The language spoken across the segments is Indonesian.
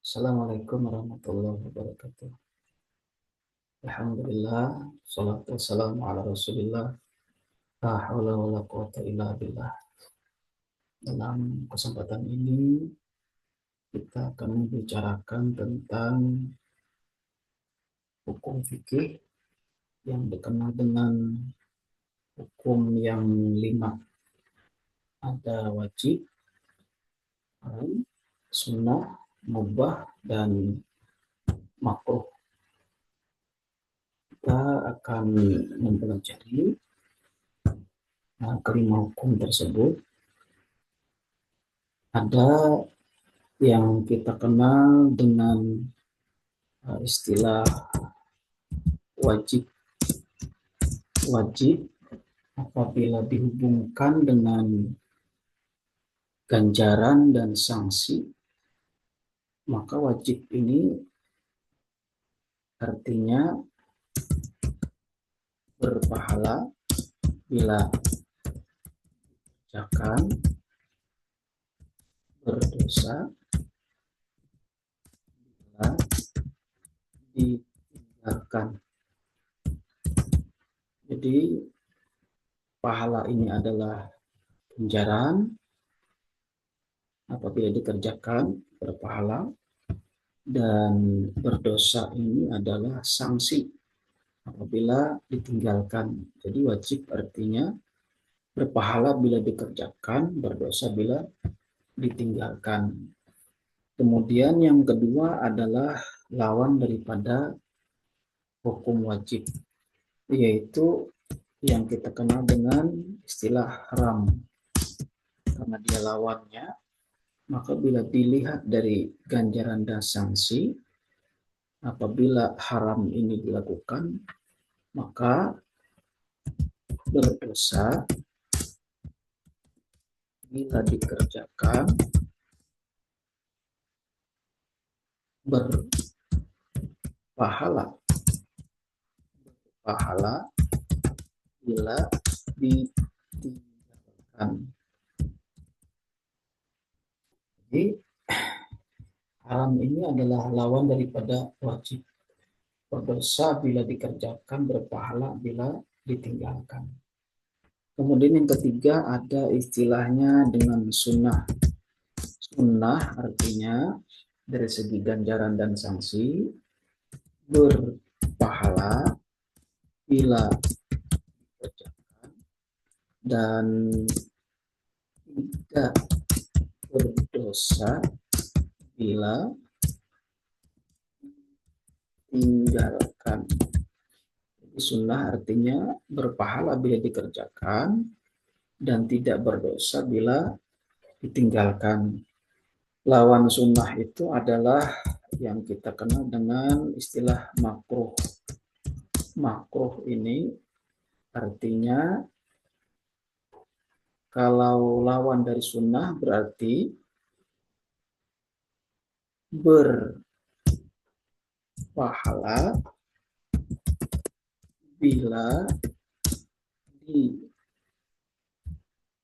Assalamualaikum warahmatullahi wabarakatuh. Alhamdulillah, salatu wassalamu ala rasulillah, la hawla wa la quwata illa billah. Dalam kesempatan ini, kita akan membicarakan tentang hukum fikih yang dikenal dengan hukum yang 5. Ada wajib, haram, sunnah, mubah, dan makruh. Kita akan mempelajari kelima hukum tersebut. Ada yang kita kenal dengan istilah wajib. Wajib apabila dihubungkan dengan ganjaran dan sanksi, maka wajib ini artinya berpahala bila dikerjakan, berdosa bila ditinggalkan. Jadi pahala ini adalah ganjaran apabila dikerjakan, berpahala, dan berdosa ini adalah sanksi apabila ditinggalkan. Jadi wajib artinya berpahala bila dikerjakan, berdosa bila ditinggalkan. Kemudian yang kedua adalah lawan daripada hukum wajib, yaitu yang kita kenal dengan istilah haram. Karena dia lawannya, maka bila dilihat dari ganjaran dan sanksi, apabila haram ini dilakukan, maka berdosa bila dikerjakan, berpahala bila ditinggalkan. Jadi haram ini adalah lawan daripada wajib. Berdosa bila dikerjakan, berpahala bila ditinggalkan. Kemudian yang ketiga ada istilahnya dengan sunnah. Sunnah artinya dari segi ganjaran dan sanksi berpahala bila dikerjakan dan tidak berdosa bila tinggalkan. Jadi sunnah artinya berpahala bila dikerjakan dan tidak berdosa bila ditinggalkan. Lawan sunnah itu adalah yang kita kenal dengan istilah makruh. Makruh ini artinya kalau lawan dari sunnah berarti berpahala bila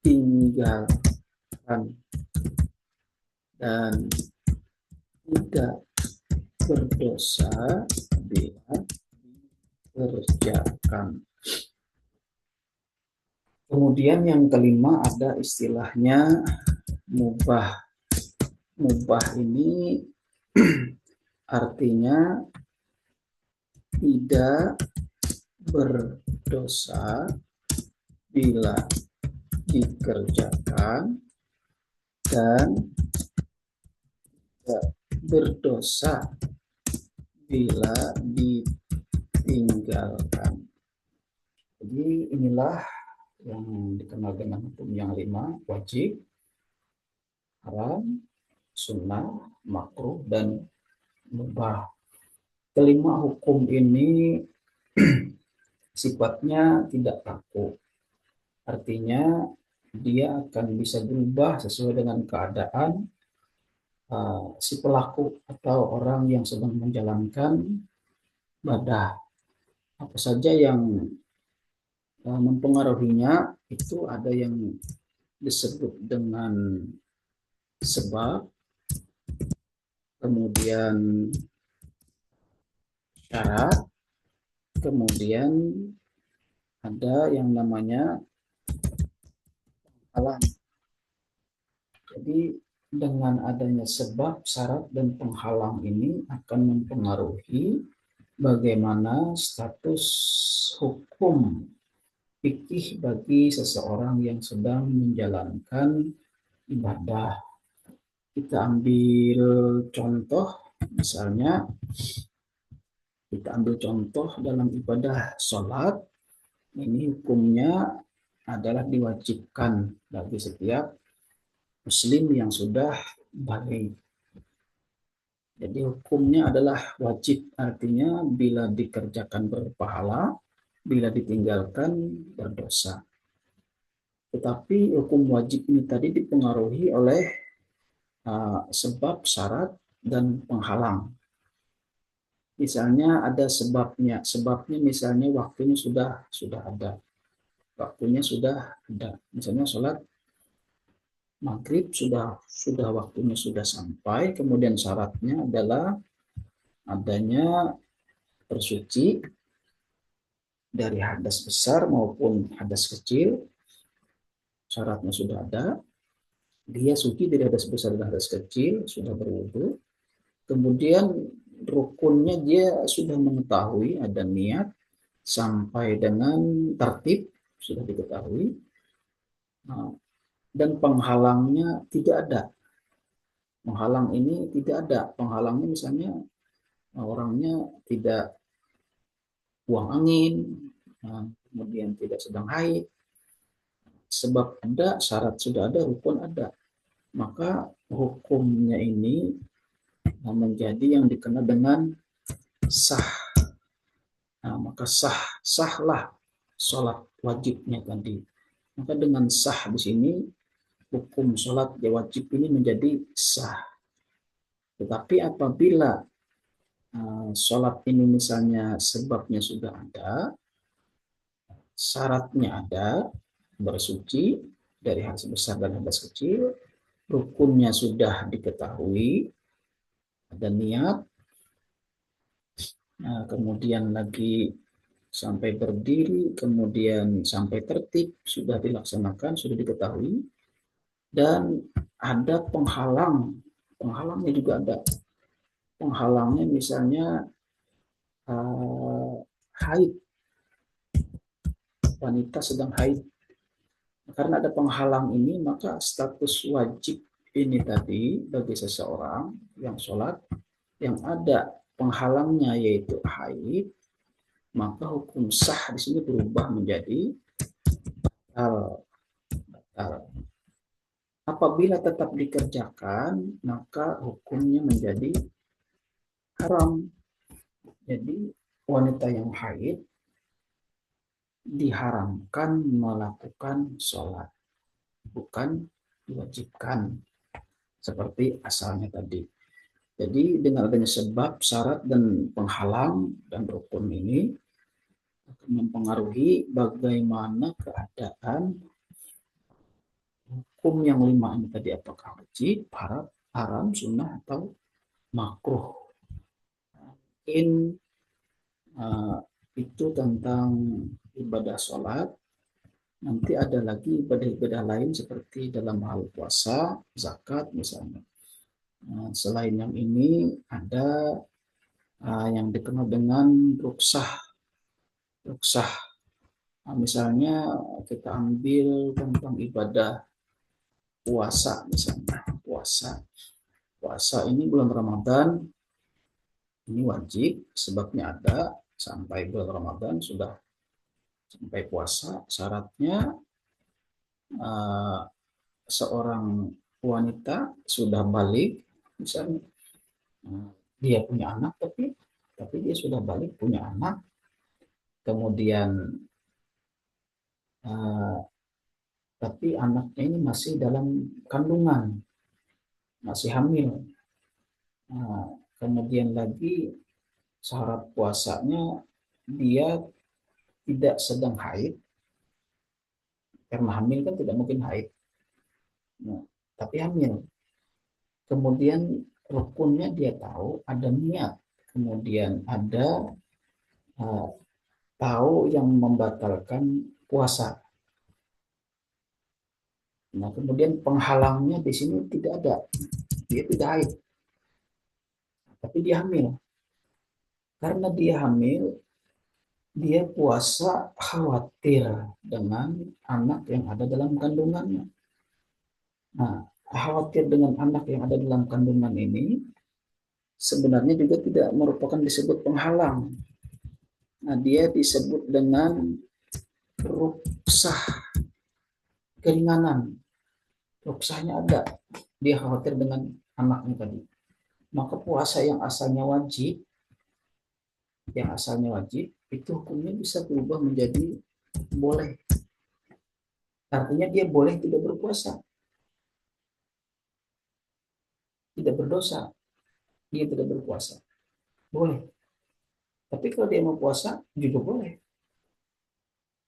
ditinggalkan dan tidak berdosa bila dikerjakan. Kemudian yang kelima ada istilahnya mubah. Mubah ini artinya tidak berdosa bila dikerjakan dan tidak berdosa bila ditinggalkan. Jadi inilah yang dikenal dengan hukum yang 5, wajib, haram, sunnah, makruh, dan mubah. Kelima hukum ini sifatnya tidak kaku. Artinya dia akan bisa berubah sesuai dengan keadaan si pelaku atau orang yang sedang menjalankan ibadah. Apa saja yang mempengaruhinya itu ada yang disebut dengan sebab, kemudian syarat, kemudian ada yang namanya alam. Jadi dengan adanya sebab, syarat, dan penghalang ini akan mempengaruhi bagaimana status hukum fikih bagi seseorang yang sedang menjalankan ibadah. Kita ambil contoh, misalnya kita ambil contoh dalam ibadah sholat, ini hukumnya adalah diwajibkan bagi setiap muslim yang sudah balik. Jadi hukumnya adalah wajib, artinya bila dikerjakan berpahala, bila ditinggalkan berdosa. Tetapi hukum wajib ini tadi dipengaruhi oleh sebab, syarat, dan penghalang. Misalnya ada sebabnya misalnya waktunya sudah ada, waktunya sudah ada. Misalnya sholat maghrib sudah waktunya sudah sampai, kemudian syaratnya adalah adanya bersuci dari hadas besar maupun hadas kecil. Syaratnya sudah ada, dia suci dari hadas besar dan hadas kecil, sudah berwudu. Kemudian rukunnya dia sudah mengetahui, ada niat, sampai dengan tertib sudah diketahui. Dan penghalangnya tidak ada. Penghalang ini tidak ada. Penghalangnya misalnya orangnya tidak buang angin, kemudian tidak sedang haid. Sebab ada, syarat sudah ada, rukun ada. Maka hukumnya ini menjadi yang dikenal dengan sah. Maka sahlah sholat wajibnya tadi. Maka dengan sah di sini hukum sholat wajib ini menjadi sah. Tetapi apabila sholat ini misalnya sebabnya sudah ada, syaratnya ada, bersuci dari hadas besar dan hadas kecil, rukunnya sudah diketahui, ada niat, kemudian lagi sampai berdiri, kemudian sampai tertib, sudah dilaksanakan, sudah diketahui, dan ada penghalang. Penghalangnya juga ada. Penghalangnya misalnya haid, wanita sedang haid. Karena ada penghalang ini, maka status wajib ini tadi bagi seseorang yang sholat, yang ada penghalangnya yaitu haid, maka hukum sah di sini berubah menjadi batal. Apabila tetap dikerjakan, maka hukumnya menjadi haram. Jadi wanita yang haid diharamkan melakukan sholat, bukan diwajibkan seperti asalnya tadi. Jadi dengan adanya sebab, syarat, dan penghalang dan rukun ini akan mempengaruhi bagaimana keadaan hukum yang 5 ini tadi, apakah wajib, haram, sunnah, atau makruh. Mungkin itu tentang ibadah sholat. Nanti ada lagi ibadah-ibadah lain seperti dalam hal puasa, zakat misalnya. Selain yang ini ada yang dikenal dengan ruksah. Ruksah. Misalnya kita ambil tentang ibadah puasa misalnya. Puasa ini bulan Ramadan ini wajib, sebabnya ada, sampai bulan Ramadan sudah sampai puasa. Syaratnya seorang wanita sudah balik, misalnya dia punya anak, tapi dia sudah balik punya anak, kemudian tapi anaknya ini masih dalam kandungan, masih hamil. Kemudian lagi syarat puasanya dia tidak sedang haid, karena hamil kan tidak mungkin haid, tapi hamil. Kemudian rukunnya dia tahu, ada niat, kemudian ada uh, tahu yang membatalkan puasa. Nah, kemudian penghalangnya di sini tidak ada, dia tidak haid, tapi dia hamil. Karena dia hamil, dia puasa khawatir dengan anak yang ada dalam kandungannya. Nah, khawatir dengan anak yang ada dalam kandungan ini sebenarnya juga tidak merupakan disebut penghalang. Nah, dia disebut dengan ruksah, keringanan. Ruksahnya ada. Dia khawatir dengan anaknya tadi. Maka puasa yang asalnya wajib, itu hukumnya bisa berubah menjadi boleh. Artinya dia boleh tidak berpuasa, tidak berdosa, dia tidak berpuasa. Boleh. Tapi kalau dia mau puasa, juga boleh.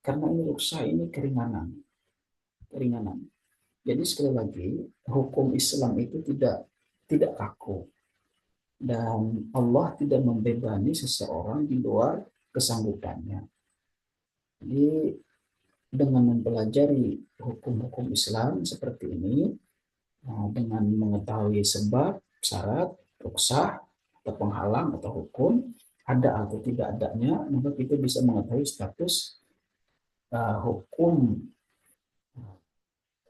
Karena ini ruksah, ini keringanan. Keringanan. Jadi sekali lagi, hukum Islam itu tidak kaku. Dan Allah tidak membebani seseorang di luar kesanggupannya. Jadi dengan mempelajari hukum-hukum Islam seperti ini, dengan mengetahui sebab, syarat, ruksah, atau penghalang, atau hukum, ada atau tidak adanya, maka kita bisa mengetahui status hukum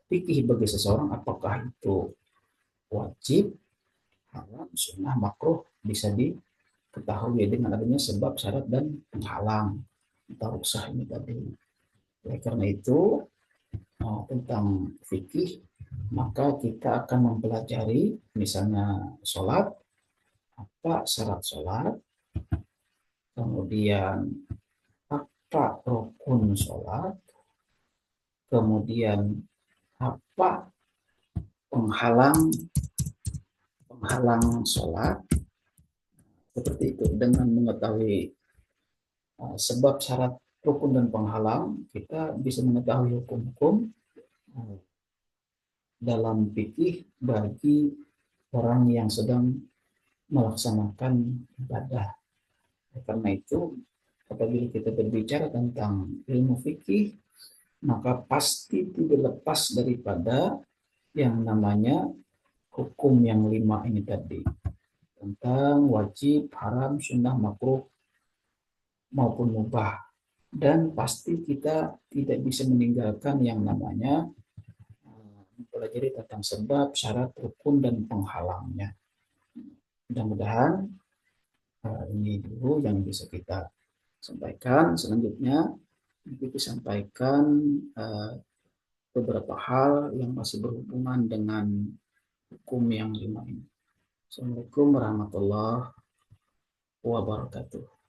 fikih bagi seseorang, apakah itu wajib, haram, sunnah, makruh, bisa diketahui dengan adanya sebab, syarat, dan penghalang atau ruksah ini tadi. Oleh karena itu, tentang fikih, maka kita akan mempelajari misalnya sholat, apa syarat sholat, kemudian apa rukun sholat, kemudian apa penghalang penghalang sholat, seperti itu. Dengan mengetahui sebab, syarat, rukun, dan penghalang, kita bisa mengetahui hukum-hukum dalam fikih bagi orang yang sedang melaksanakan ibadah. Karena itu, apabila kita berbicara tentang ilmu fikih, maka pasti tidak lepas daripada yang namanya hukum yang 5 ini tadi, tentang wajib, haram, sunnah, makruh, maupun mubah. Dan pasti kita tidak bisa meninggalkan yang namanya mempelajari tentang sebab, syarat, rukun, dan penghalangnya. Mudah-mudahan ini dulu yang bisa kita sampaikan. Selanjutnya kita sampaikan beberapa hal yang masih berhubungan dengan hukum yang 5 ini. Assalamualaikum warahmatullahi wabarakatuh.